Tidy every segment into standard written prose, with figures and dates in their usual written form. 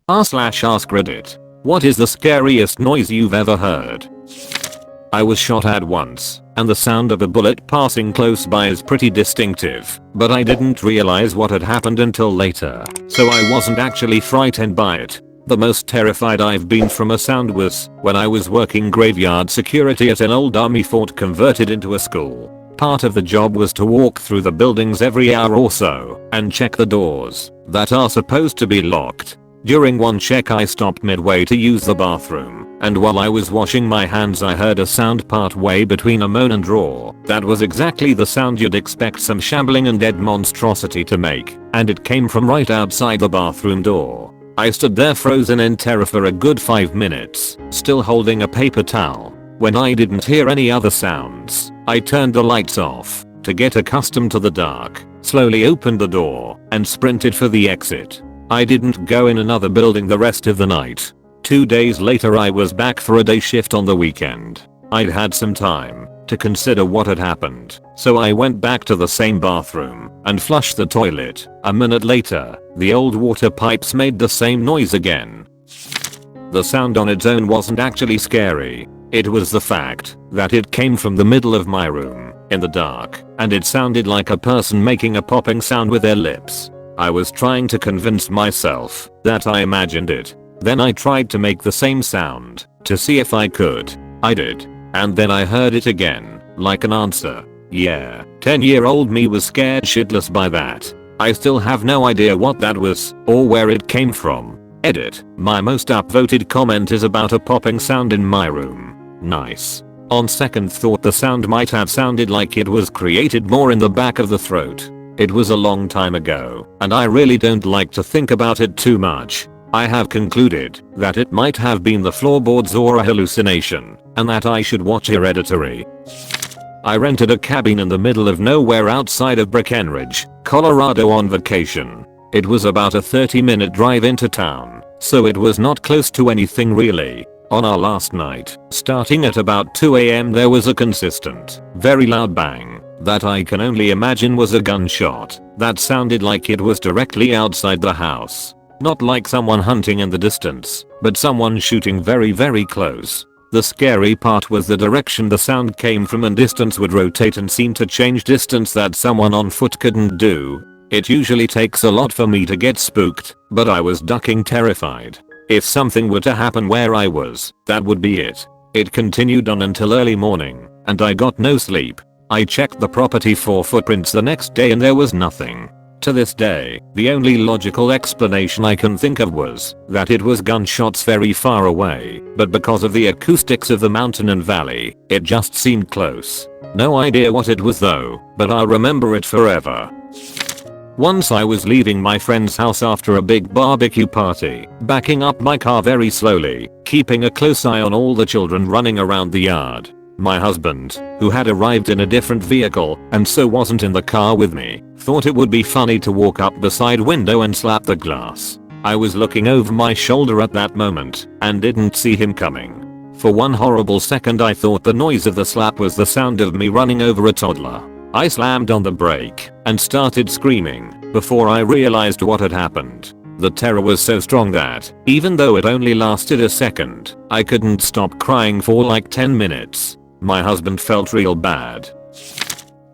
r/Askreddit. What is the scariest noise you've ever heard? I was shot at once, and the sound of a bullet passing close by is pretty distinctive, but I didn't realize what had happened until later, so I wasn't actually frightened by it. The most terrified I've been from a sound was when I was working graveyard security at an old army fort converted into a school. Part of the job was to walk through the buildings every hour or so and check the doors that are supposed to be locked. During one check I stopped midway to use the bathroom, and while I was washing my hands I heard a sound part way between a moan and roar. That was exactly the sound you'd expect some shambling and dead monstrosity to make, and it came from right outside the bathroom door. I stood there frozen in terror for a good 5 minutes, still holding a paper towel. When I didn't hear any other sounds, I turned the lights off to get accustomed to the dark, slowly opened the door, and sprinted for the exit. I didn't go in another building the rest of the night. 2 days later I was back for a day shift on the weekend. I'd had some time to consider what had happened, so I went back to the same bathroom and flushed the toilet. A minute later, the old water pipes made the same noise again. The sound on its own wasn't actually scary. It was the fact that it came from the middle of my room, in the dark, and it sounded like a person making a popping sound with their lips. I was trying to convince myself that I imagined it. Then I tried to make the same sound to see if I could. I did. And then I heard it again, like an answer. Yeah, 10-year-old me was scared shitless by that. I still have no idea what that was or where it came from. Edit. My most upvoted comment is about a popping sound in my room. Nice. On second thought the sound might have sounded like it was created more in the back of the throat. It was a long time ago, and I really don't like to think about it too much. I have concluded that it might have been the floorboards or a hallucination, and that I should watch Hereditary. I rented a cabin in the middle of nowhere outside of Breckenridge, Colorado on vacation. It was about a 30-minute drive into town, so it was not close to anything really. On our last night, starting at about 2 AM there was a consistent, very loud bang that I can only imagine was a gunshot that sounded like it was directly outside the house. Not like someone hunting in the distance, but someone shooting very very close. The scary part was the direction the sound came from, and distance would rotate and seem to change distance that someone on foot couldn't do. It usually takes a lot for me to get spooked, but I was ducking terrified. If something were to happen where I was, that would be it. It continued on until early morning, and I got no sleep. I checked the property for footprints the next day and there was nothing. To this day, the only logical explanation I can think of was that it was gunshots very far away, but because of the acoustics of the mountain and valley, it just seemed close. No idea what it was though, but I'll remember it forever. Once I was leaving my friend's house after a big barbecue party, backing up my car very slowly, keeping a close eye on all the children running around the yard. My husband, who had arrived in a different vehicle and so wasn't in the car with me, thought it would be funny to walk up the side window and slap the glass. I was looking over my shoulder at that moment and didn't see him coming. For one horrible second I thought the noise of the slap was the sound of me running over a toddler. I slammed on the brake and started screaming before I realized what had happened. The terror was so strong that, even though it only lasted a second, I couldn't stop crying for like 10 minutes. My husband felt real bad.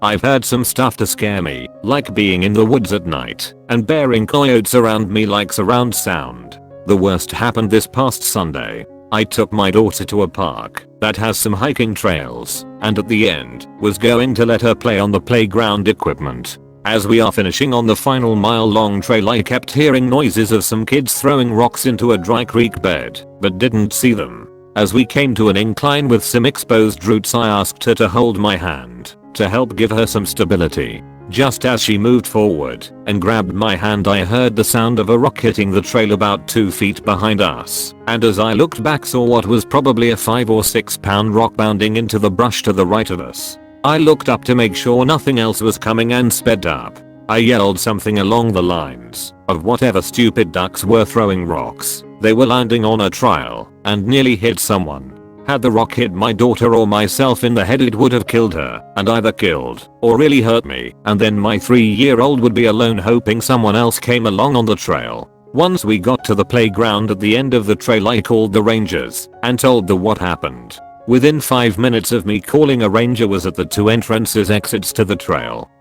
I've heard some stuff to scare me, like being in the woods at night and bearing coyotes around me like surround sound. The worst happened this past Sunday. I took my daughter to a park that has some hiking trails, and at the end, was going to let her play on the playground equipment. As we are finishing on the final mile-long trail I kept hearing noises of some kids throwing rocks into a dry creek bed, but didn't see them. As we came to an incline with some exposed roots I asked her to hold my hand to help give her some stability. Just as she moved forward and grabbed my hand I heard the sound of a rock hitting the trail about 2 feet behind us, and as I looked back saw what was probably a 5 or 6 pound rock bounding into the brush to the right of us. I looked up to make sure nothing else was coming and sped up. I yelled something along the lines of whatever stupid ducks were throwing rocks. They were landing on a trail and nearly hit someone. Had the rock hit my daughter or myself in the head it would have killed her and either killed or really hurt me, and then my 3-year-old would be alone hoping someone else came along on the trail. Once we got to the playground at the end of the trail, I called the rangers and told them what happened. Within 5 minutes of me calling, a ranger was at the 2 entrances exits to the trail.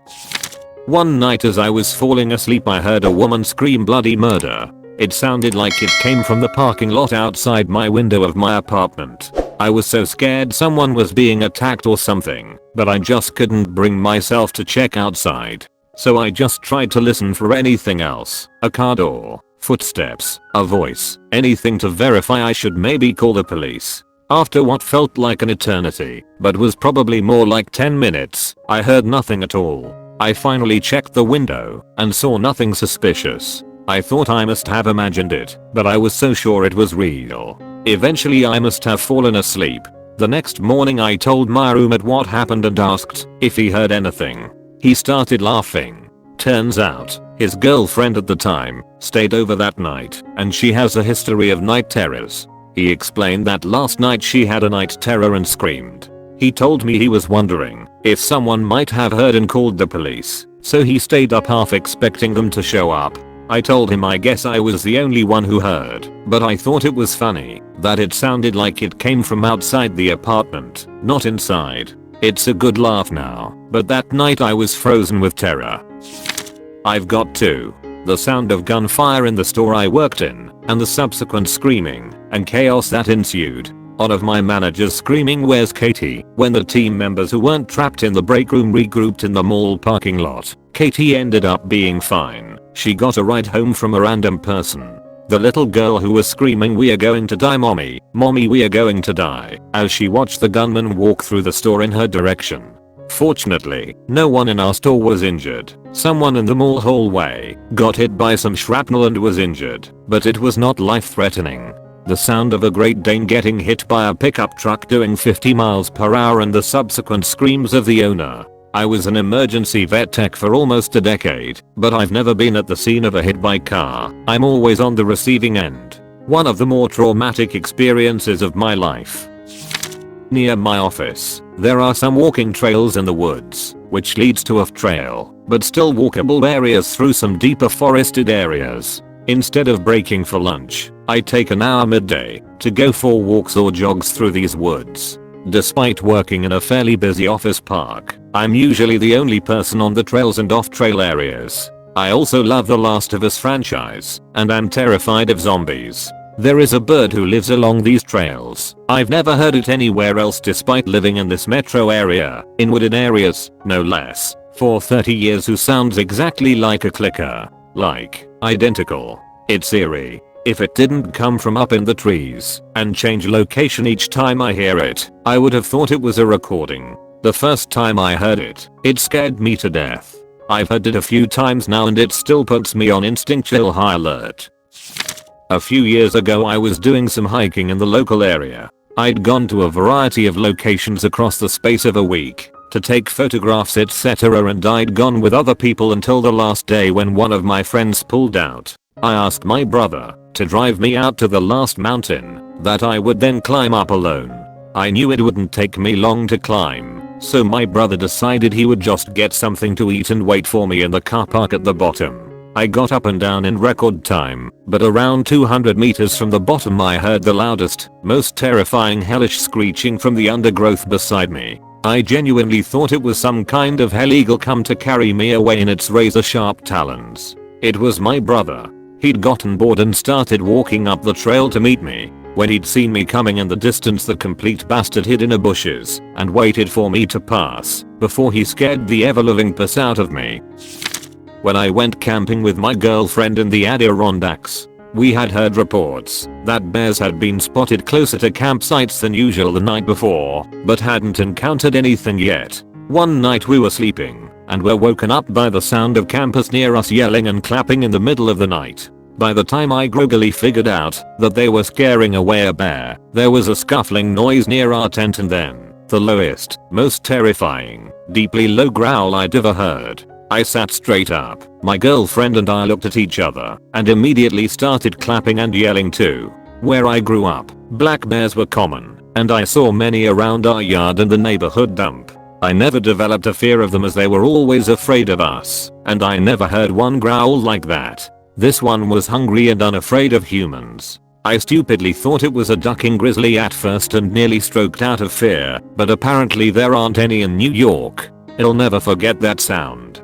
One night as I was falling asleep, I heard a woman scream bloody murder. It sounded like it came from the parking lot outside my window of my apartment. I was so scared someone was being attacked or something, but I just couldn't bring myself to check outside. So I just tried to listen for anything else, a car door, footsteps, a voice, anything to verify I should maybe call the police. After what felt like an eternity, but was probably more like 10 minutes, I heard nothing at all. I finally checked the window and saw nothing suspicious. I thought I must have imagined it, but I was so sure it was real. Eventually I must have fallen asleep. The next morning I told my roommate what happened and asked if he heard anything. He started laughing. Turns out, his girlfriend at the time stayed over that night, and she has a history of night terrors. He explained that last night she had a night terror and screamed. He told me he was wondering if someone might have heard and called the police, so he stayed up half expecting them to show up. I told him I guess I was the only one who heard, but I thought it was funny that it sounded like it came from outside the apartment, not inside. It's a good laugh now, but that night I was frozen with terror. I've got 2. The sound of gunfire in the store I worked in, and the subsequent screaming and chaos that ensued. One of my managers screaming "Where's Katie?" when the team members who weren't trapped in the break room regrouped in the mall parking lot. Katie ended up being fine. She got a ride home from a random person. The little girl who was screaming "We are going to die, mommy, mommy, we are going to die," as she watched the gunman walk through the store in her direction. Fortunately, no one in our store was injured. Someone in the mall hallway got hit by some shrapnel and was injured, but it was not life-threatening. The sound of a Great Dane getting hit by a pickup truck doing 50 miles per hour and the subsequent screams of the owner. I was an emergency vet tech for almost a decade, but I've never been at the scene of a hit by car. I'm always on the receiving end. One of the more traumatic experiences of my life. Near my office, there are some walking trails in the woods, which leads to a trail, but still walkable areas through some deeper forested areas. Instead of breaking for lunch, I take an hour midday to go for walks or jogs through these woods. Despite working in a fairly busy office park, I'm usually the only person on the trails and off-trail areas. I also love the Last of Us franchise, and I'm terrified of zombies. There is a bird who lives along these trails. I've never heard it anywhere else despite living in this metro area, in wooded areas, no less, for 30 years, who sounds exactly like a clicker. Like, identical. It's eerie. If it didn't come from up in the trees and change location each time I hear it, I would have thought it was a recording. The first time I heard it, it scared me to death. I've heard it a few times now and it still puts me on instinctual high alert. A few years ago I was doing some hiking in the local area. I'd gone to a variety of locations across the space of a week to take photographs etc, and I'd gone with other people until the last day when one of my friends pulled out. I asked my brother to drive me out to the last mountain that I would then climb up alone. I knew it wouldn't take me long to climb, so my brother decided he would just get something to eat and wait for me in the car park at the bottom. I got up and down in record time, but around 200 meters from the bottom I heard the loudest, most terrifying hellish screeching from the undergrowth beside me. I genuinely thought it was some kind of hell eagle come to carry me away in its razor-sharp talons. It was my brother. He'd gotten bored and started walking up the trail to meet me. When he'd seen me coming in the distance, the complete bastard hid in the bushes and waited for me to pass before he scared the ever-living piss out of me. When I went camping with my girlfriend in the Adirondacks, we had heard reports that bears had been spotted closer to campsites than usual the night before, but hadn't encountered anything yet. One night we were sleeping and were woken up by the sound of campers near us yelling and clapping in the middle of the night. By the time I groggily figured out that they were scaring away a bear, there was a scuffling noise near our tent and then the lowest, most terrifying, deeply low growl I'd ever heard. I sat straight up, my girlfriend and I looked at each other and immediately started clapping and yelling too. Where I grew up, black bears were common, and I saw many around our yard and the neighborhood dump. I never developed a fear of them as they were always afraid of us, and I never heard one growl like that. This one was hungry and unafraid of humans. I stupidly thought it was a ducking grizzly at first and nearly stroked out of fear, but apparently there aren't any in New York. It'll never forget that sound.